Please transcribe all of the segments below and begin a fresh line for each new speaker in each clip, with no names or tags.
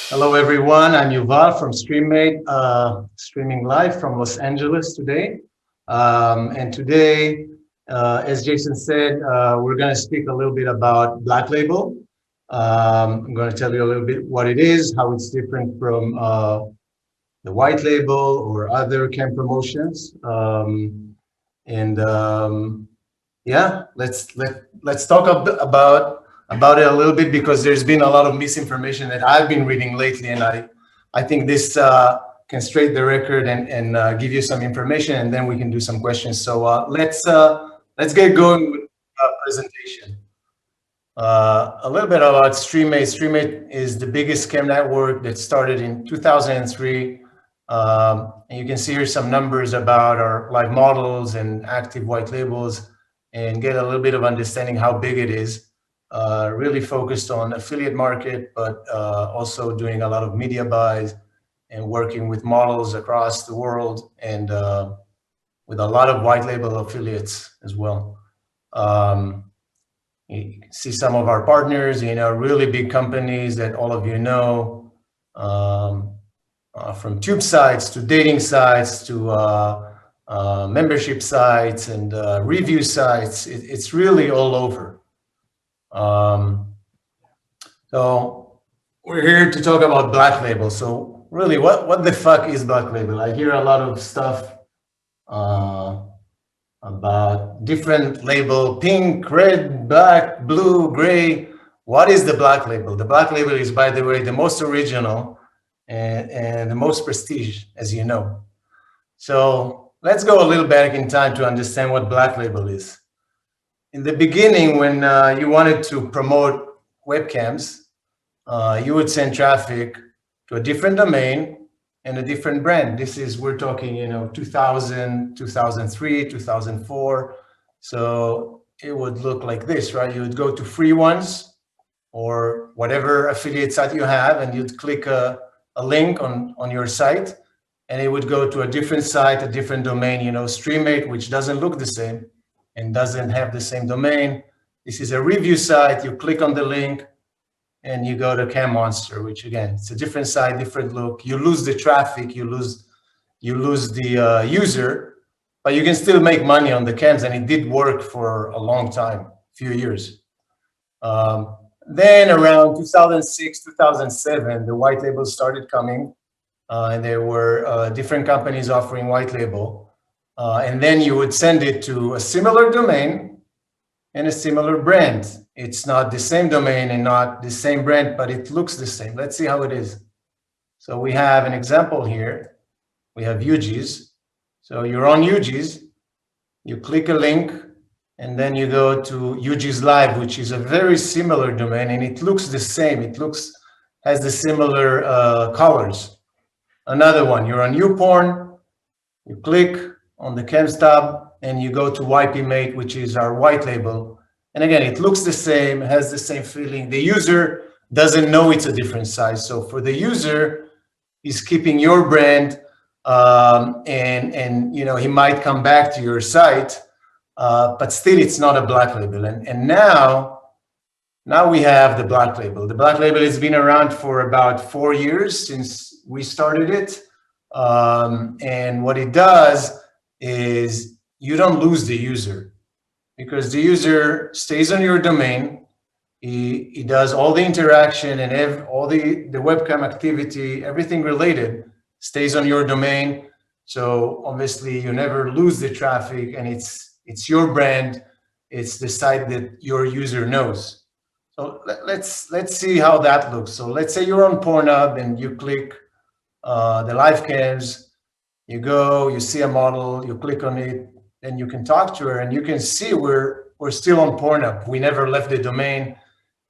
Hello, everyone. I'm Yuval from Streamate, streaming live from Los Angeles today. And today, as Jason said, we're going to speak a little bit about Black Label. I'm going to tell you a little bit what it is, how it's different from the white label or other cam promotions. And yeah, let's talk about it a little bit because there's been a lot of misinformation that I've been reading lately, and I think this can straighten the record and give you some information, and then we can do some questions. So let's get going with the presentation. A little bit about Streamate. Streamate is the biggest cam network that started in 2003. And you can see here some numbers about our live models and active white labels and get a little bit of understanding how big it is. Really focused on affiliate market, but also doing a lot of media buys and working with models across the world and with a lot of white label affiliates as well. You can see some of our partners, really big companies that all of you know, from tube sites to dating sites to membership sites and review sites. It's really all over. So we're here to talk about Black Label. So really, what the fuck is Black Label? I hear a lot of stuff about different label: pink, red, black, blue, gray. What is the Black Label? The Black Label is, by the way, the most original and the most prestige, as you know. So let's go a little back in time to understand what Black Label is. In the beginning, when you wanted to promote webcams, you would send traffic to a different domain and a different brand. This is, we're talking, 2000, 2003, 2004. So it would look like this, right? You would go to free ones or whatever affiliate site you have, and you'd click a link on your site, and it would go to a different site, a different domain, Streamate, which doesn't look the same and doesn't have the same domain. This is a review site. You click on the link and you go to Cam Monster, which again, it's a different site, different look. You lose the traffic, you lose the user, but you can still make money on the cams, and it did work for a long time, few years. Then around 2006, 2007, the white labels started coming, and there were different companies offering white label. And then you would send it to a similar domain and a similar brand. It's not the same domain and not the same brand, but it looks the same. Let's see how it is. So we have an example here. We have UGs. So you're on UGs, you click a link, and then you go to UGs Live, which is a very similar domain, and it looks the same. It has the similar colors. Another one, you're on YouPorn, you click on the Cams tab, and you go to YPMate, which is our white label. And again, it looks the same, has the same feeling. The user doesn't know it's a different size. So for the user, he's keeping your brand, and he might come back to your site, but still it's not a Black Label. And now we have the Black Label. The Black Label has been around for about 4 years since we started it. And what it does is you don't lose the user, because the user stays on your domain. He does all the interaction and all the webcam activity, everything related stays on your domain. So obviously you never lose the traffic, and it's your brand. It's the site that your user knows. So let's see how that looks. So let's say you're on Pornhub and you click the live cams. You go, you see a model, you click on it, and you can talk to her, and you can see we're still on Pornhub. We never left the domain.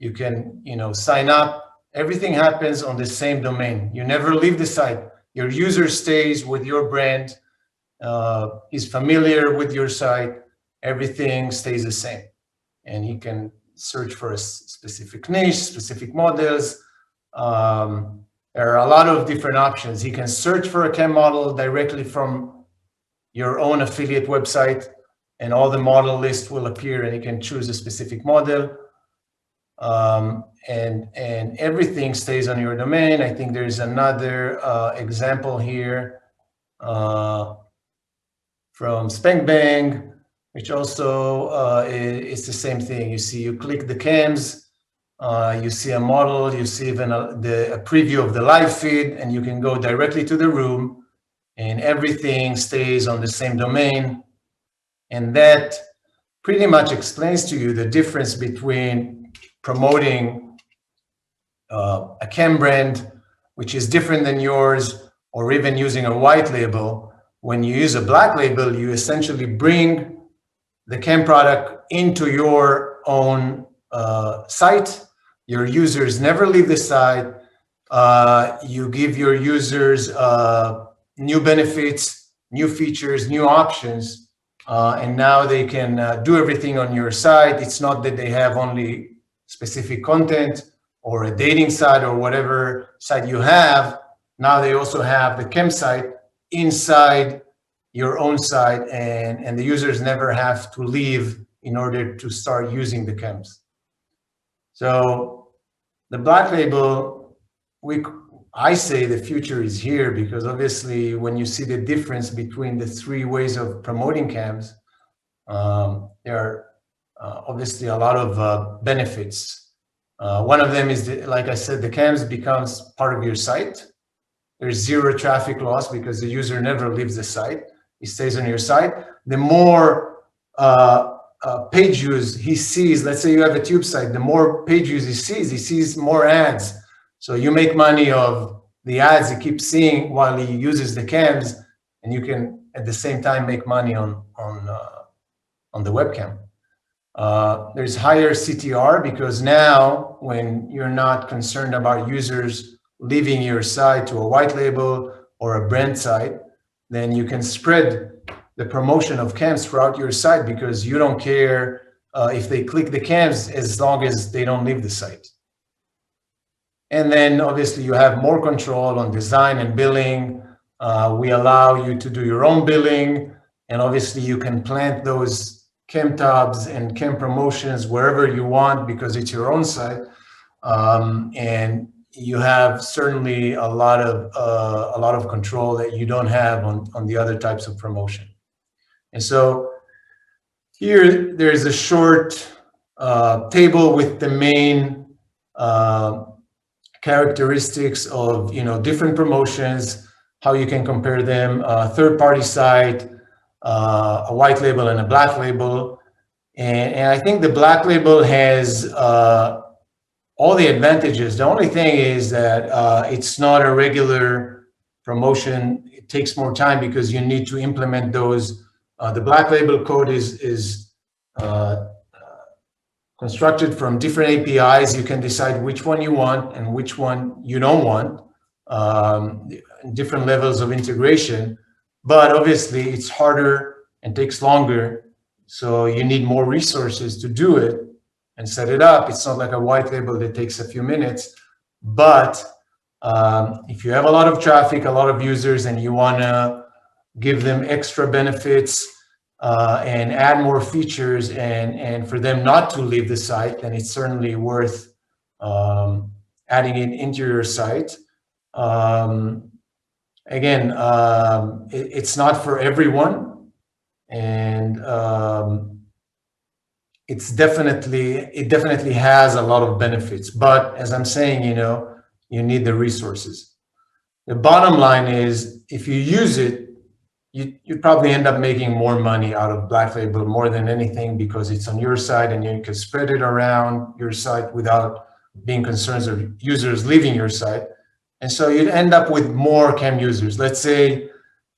You can, sign up. Everything happens on the same domain. You never leave the site. Your user stays with your brand. He's familiar with your site. Everything stays the same. And he can search for a specific niche, specific models. There are a lot of different options. He can search for a cam model directly from your own affiliate website, and all the model list will appear, and you can choose a specific model. and everything stays on your domain. I think there's another example here from SpankBang, which also is the same thing. You see, you click the cams, you see a model, you see even a preview of the live feed, and you can go directly to the room, and everything stays on the same domain. And that pretty much explains to you the difference between promoting a cam brand, which is different than yours, or even using a white label. When you use a black label, you essentially bring the cam product into your own site. Your users never leave the site. You give your users new benefits, new features, new options, and now they can do everything on your site. It's not that they have only specific content or a dating site or whatever site you have. Now they also have the cam site inside your own site, and the users never have to leave in order to start using the cams. So the black label, I say the future is here, because obviously when you see the difference between the three ways of promoting cams, there are obviously a lot of benefits. One of them is, like I said, the cams becomes part of your site. There's zero traffic loss because the user never leaves the site. He stays on your site. The more page views he sees, let's say you have a tube site, the more page views he sees more ads. So you make money of the ads he keeps seeing while he uses the cams, and you can at the same time make money on the webcam. There's higher CTR because now when you're not concerned about users leaving your site to a white label or a brand site, then you can spread the promotion of cams throughout your site, because you don't care if they click the cams as long as they don't leave the site. And then obviously you have more control on design and billing. We allow you to do your own billing, and obviously you can plant those cam tabs and cam promotions wherever you want because it's your own site. And you have certainly a lot of control that you don't have on the other types of promotion. And so here there's a short table with the main characteristics of different promotions, how you can compare them, third-party site, a white label and a black label. And I think the black label has all the advantages. The only thing is that it's not a regular promotion. It takes more time because you need to implement those. The black label code is constructed from different APIs. You can decide which one you want and which one you don't want, different levels of integration. But obviously it's harder and takes longer. So you need more resources to do it and set it up. It's not like a white label that takes a few minutes. But if you have a lot of traffic, a lot of users, and you want to give them extra benefits and add more features and for them not to leave the site, then it's certainly worth adding it into your site. Again, it's not for everyone, and it definitely has a lot of benefits. But as I'm saying, you need the resources. The bottom line is, if you use it, you probably end up making more money out of black label more than anything, because it's on your site and you can spread it around your site without being concerned of users leaving your site. And so you'd end up with more cam users. Let's say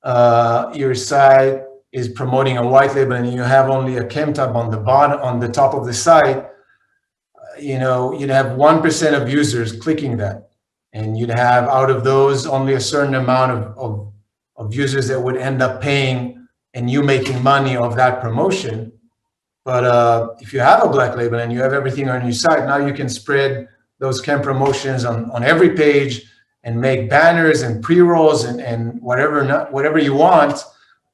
your site is promoting a white label and you have only a cam tab on the bottom, on the top of the site. You'd have 1% of users clicking that, and you'd have out of those only a certain amount of users that would end up paying and you making money of that promotion. But if you have a black label and you have everything on your site, now you can spread those cam promotions on every page and make banners and pre-rolls and whatever you want.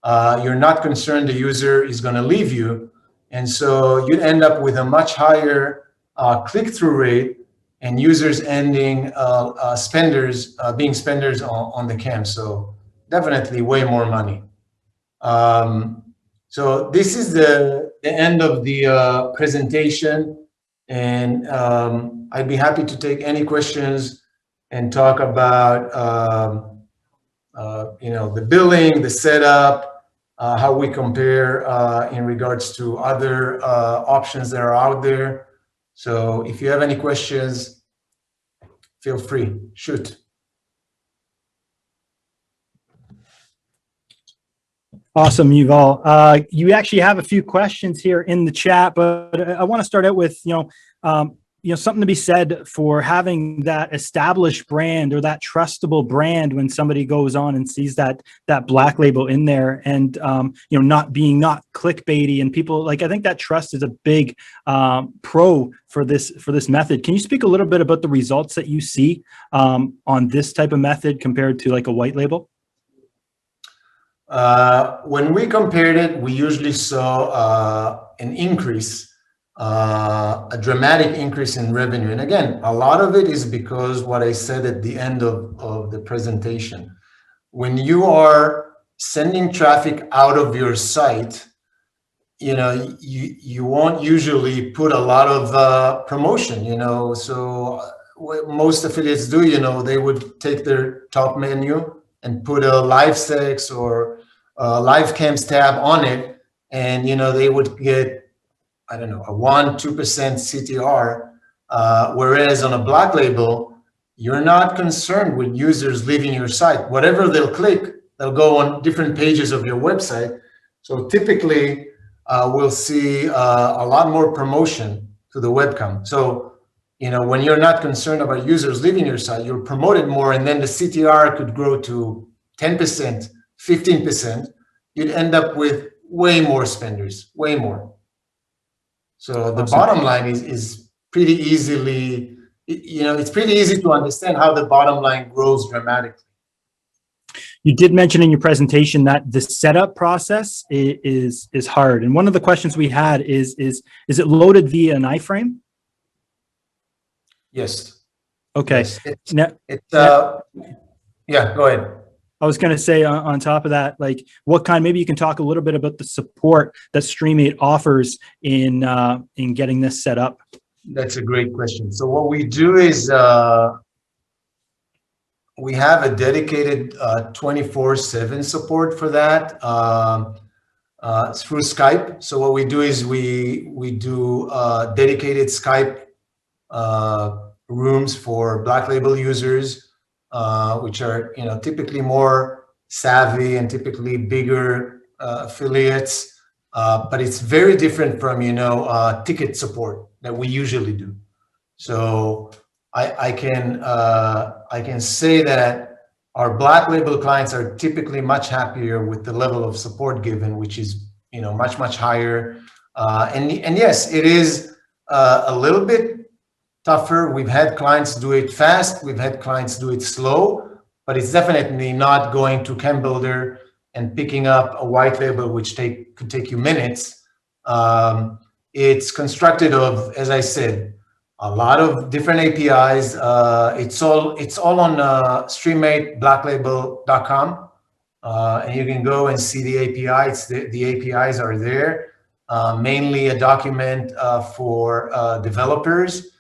You're not concerned the user is going to leave you. And so you'd end up with a much higher click-through rate and users ending being spenders on the cam. So definitely way more money. So this is the end of the presentation, and I'd be happy to take any questions and talk about the billing, the setup, how we compare in regards to other options that are out there. So if you have any questions, feel free, shoot.
Awesome, Yuval. You actually have a few questions here in the chat, but I want to start out with, something to be said for having that established brand or that trustable brand when somebody goes on and sees that black label in there, and not clickbaity, and people I think that trust is a big pro for this method. Can you speak a little bit about the results that you see on this type of method compared to like a white label?
When we compared it, we usually saw an increase, a dramatic increase in revenue. And again, a lot of it is because what I said at the end of the presentation. When you are sending traffic out of your site, you won't usually put a lot of promotion, so what most affiliates do, they would take their top menu and put a live sex or live cams tab on it, and they would get, I don't know, a 1-2% CTR, whereas on a black label, you're not concerned with users leaving your site. Whatever they'll click, they'll go on different pages of your website. So typically, we'll see a lot more promotion to the webcam. So when you're not concerned about users leaving your site, you're promoted more, and then the CTR could grow to 10%, 15%. You'd end up with way more spenders, way more. So the bottom line is pretty easily, it's pretty easy to understand how the bottom line grows dramatically.
You did mention in your presentation that the setup process is hard, and one of the questions we had is it loaded via an iframe?
Yes.
Okay.
Yes. Yeah, go ahead.
I was going to say on top of that, maybe you can talk a little bit about the support that Streamate offers in getting this set up.
That's a great question. So what we do is we have a dedicated 24/7 support for that through Skype. So what we do is we do dedicated Skype rooms for black label users, which are typically more savvy and typically bigger affiliates, but it's very different from ticket support that we usually do. So I can say that our black label clients are typically much happier with the level of support given, which is much higher. And yes, it is a little bit tougher. We've had clients do it fast. We've had clients do it slow, but it's definitely not going to Cam Builder and picking up a white label, which could take you minutes. It's constructed of, as I said, a lot of different APIs. It's all on streamate.blacklabel.com, and you can go and see the API. The APIs are there, mainly a document for developers.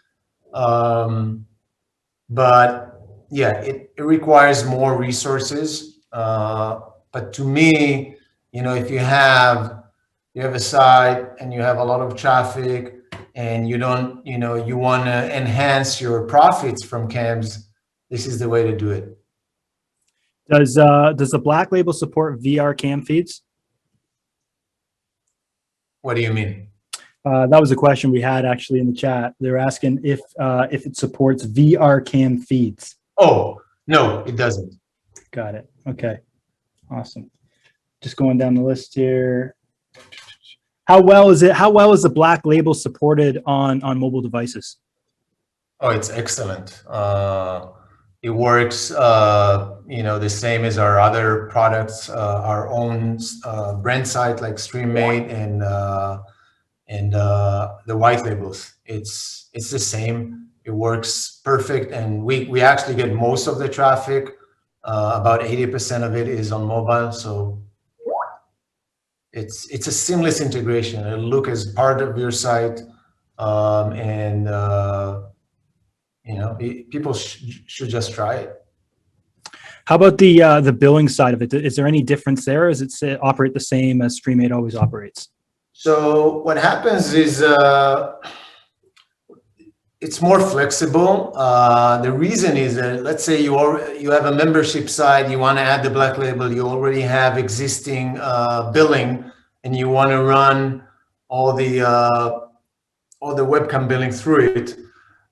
But yeah, it requires more resources. But to me, if you have a site and you have a lot of traffic and you don't, you want to enhance your profits from cams, this is the way to do it.
Does the black label support VR cam feeds?
What do you mean?
That was a question we had actually in the chat. They were asking if it supports VR cam feeds.
Oh, no, it doesn't.
Got it. Okay. Awesome. Just going down the list here. How well is the black label supported on mobile devices?
Oh, it's excellent. It works, the same as our other products, our own brand site like Streamate and the white labels. It's the same. It works perfect, and we actually get most of the traffic. About 80% of it is on mobile, so it's a seamless integration. It'll look as part of your site, and you know, people should just try it.
How about the billing side of it? Is there any difference there? Does it operate the same as Streamate always operates?
So what happens is it's more flexible. The reason is that, let's say you have a membership site, you want to add the black label, you already have existing billing, and you want to run all the webcam billing through it.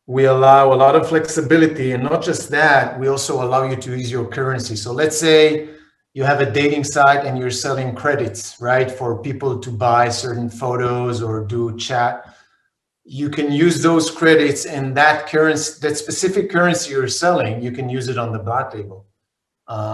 We allow a lot of flexibility, and not just that, we also allow you to use your currency. So let's say you have a dating site and you're selling credits, right, for people to buy certain photos or do chat. You can use those credits, and that currency, that specific currency you're selling, you can use it on the black label.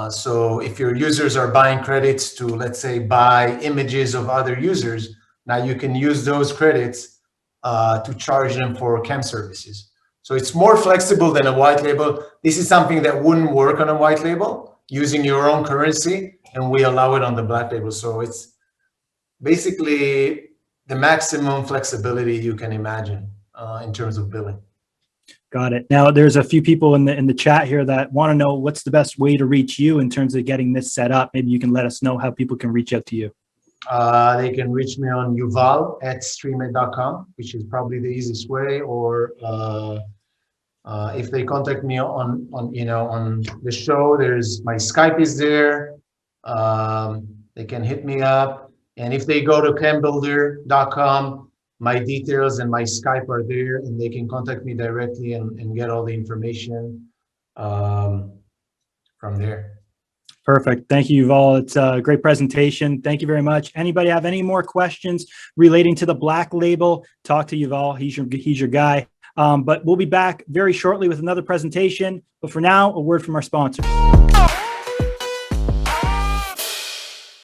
So if your users are buying credits to, let's say, buy images of other users, now you can use those credits to charge them for cam services. So it's more flexible than a white label. This is something that wouldn't work on a white label, using your own currency, and we allow it on the black label. So it's basically the maximum flexibility you can imagine in terms of billing.
Got it. Now, there's a few people in the chat here that want to know what's the best way to reach you in terms of getting this set up. Maybe you can let us know how people can reach out to you.
They can reach me on yuval@streamate.com, which is probably the easiest way, or if they contact me on the show, there's my Skype is there. They can hit me up, and if they go to cambuilder.com, my details and my Skype are there, and they can contact me directly and get all the information from there.
Perfect. Thank you, Yuval. It's a great presentation. Thank you very much. Anybody have any more questions relating to the black label? Talk to Yuval. He's your guy. But we'll be back very shortly with another presentation. But for now, a word from our sponsors.